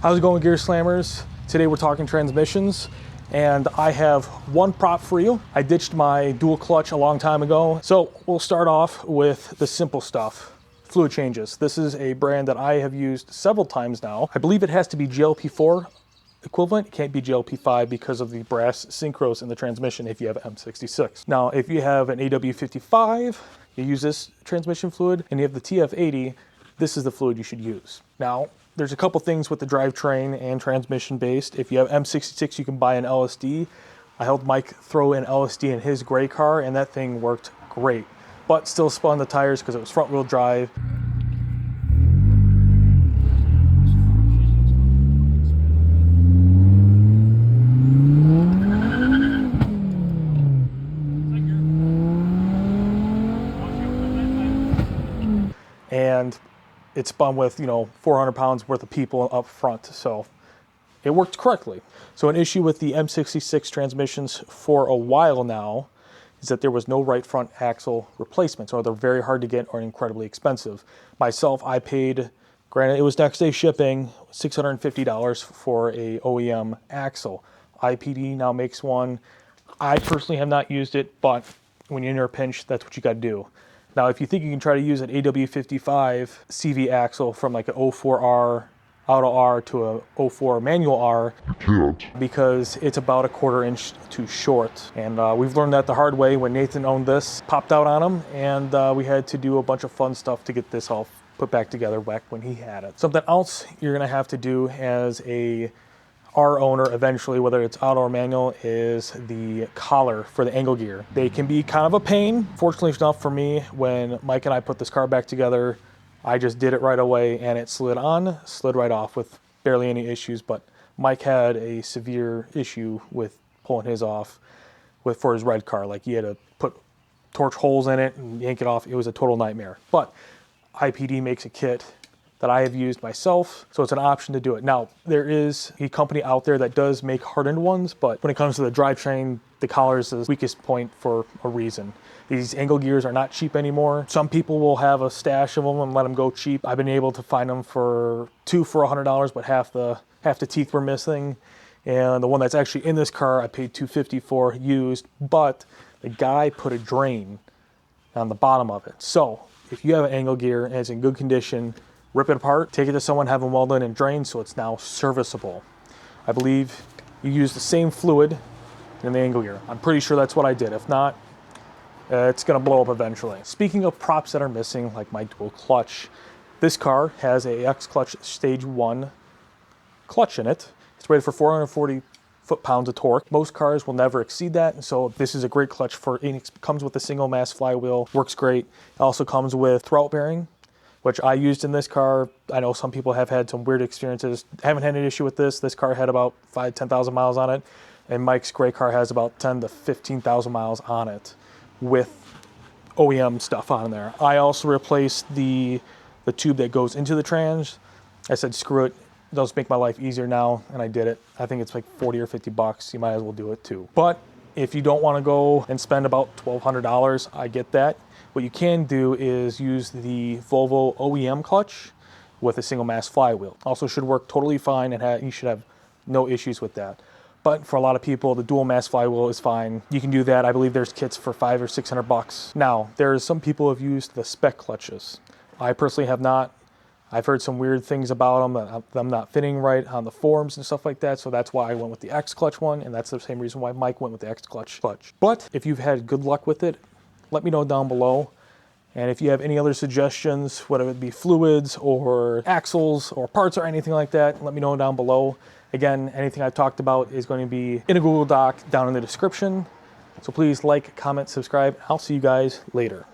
How's it going, Gear Slammers? Today we're talking transmissions, and I have one prop for you. I ditched my dual clutch a long time ago, so we'll start off with the simple stuff. Fluid changes. This is a brand that I have used several times now. I believe it has to be GLP-4 equivalent. It can't be GLP-5 because of the brass synchros in the transmission if you have M66. Now, if you have an AW55, you use this transmission fluid, and you have the TF80, this is the fluid you should use. Now, there's a couple things with the drivetrain and transmission based. If you have M66, you can buy an LSD. I helped Mike throw an LSD in his gray car, and that thing worked great, but still spun the tires because it was front wheel drive. And it spun with, 400 pounds worth of people up front, so it worked correctly. So an issue with the M66 transmissions for a while now is that there was no right front axle replacements, or they're very hard to get or incredibly expensive. Myself, I paid, granted it was next day shipping, $650 for a OEM axle. IPD now makes one. I personally have not used it, but when you're in a pinch, that's what you got to do. Now, if you think you can try to use an AW55 CV axle from like an 04R Auto R to a 04 Manual R, you can't, because it's about a 1/4 inch too short. And we've learned that the hard way when Nathan owned this, popped out on him, and we had to do a bunch of fun stuff to get this all put back together back when he had it. Something else you're gonna have to do as a R owner eventually, whether it's auto or manual, is the collar for the angle gear. They can be kind of a pain. Fortunately enough for me, when Mike and I put this car back together, I just did it right away and it slid on, slid right off with barely any issues. But Mike had a severe issue with pulling his off for his red car. Like, he had to put torch holes in it and yank it off. It was a total nightmare. But IPD makes a kit that I have used myself, so it's an option to do it. Now, there is a company out there that does make hardened ones, but when it comes to the drivetrain, the collar is the weakest point for a reason. These angle gears are not cheap anymore. Some people will have a stash of them and let them go cheap. I've been able to find them for two for $100, but half the teeth were missing. And the one that's actually in this car, I paid $250 for used, but the guy put a drain on the bottom of it. So if you have an angle gear and it's in good condition, rip it apart, take it to someone, have them welded and drained so it's now serviceable. I believe you use the same fluid in the angle gear. I'm pretty sure that's what I did. If not, it's gonna blow up eventually. Speaking of props that are missing, like my dual clutch, this car has a X-Clutch Stage 1 clutch in it. It's rated for 440 foot-pounds of torque. Most cars will never exceed that, and so this is a great clutch for it. It comes with a single mass flywheel, works great. It also comes with throwout bearing, which I used in this car. I know some people have had some weird experiences. I haven't had an issue with this. This car had about 10,000 miles on it, and Mike's gray car has about 10 to 15,000 miles on it with OEM stuff on there. I also replaced the tube that goes into the trans. I said, screw it, those make my life easier now, and I did it. I think it's like 40 or 50 bucks. You might as well do it too. But if you don't want to go and spend about $1,200, I get that. What you can do is use the Volvo OEM clutch with a single mass flywheel. Also should work totally fine, and you should have no issues with that. But for a lot of people, the dual mass flywheel is fine. You can do that. I believe there's kits for $500 or $600. Now, there's some people who have used the spec clutches. I personally have not. I've heard some weird things about them not fitting right on the forums and stuff like that. So that's why I went with the X clutch one, and that's the same reason why Mike went with the X clutch. But if you've had good luck with it, let me know down below. And if you have any other suggestions, whether it be fluids or axles or parts or anything like that, let me know down below. Again, anything I've talked about is going to be in a Google Doc down in the description. So please like, comment, subscribe. I'll see you guys later.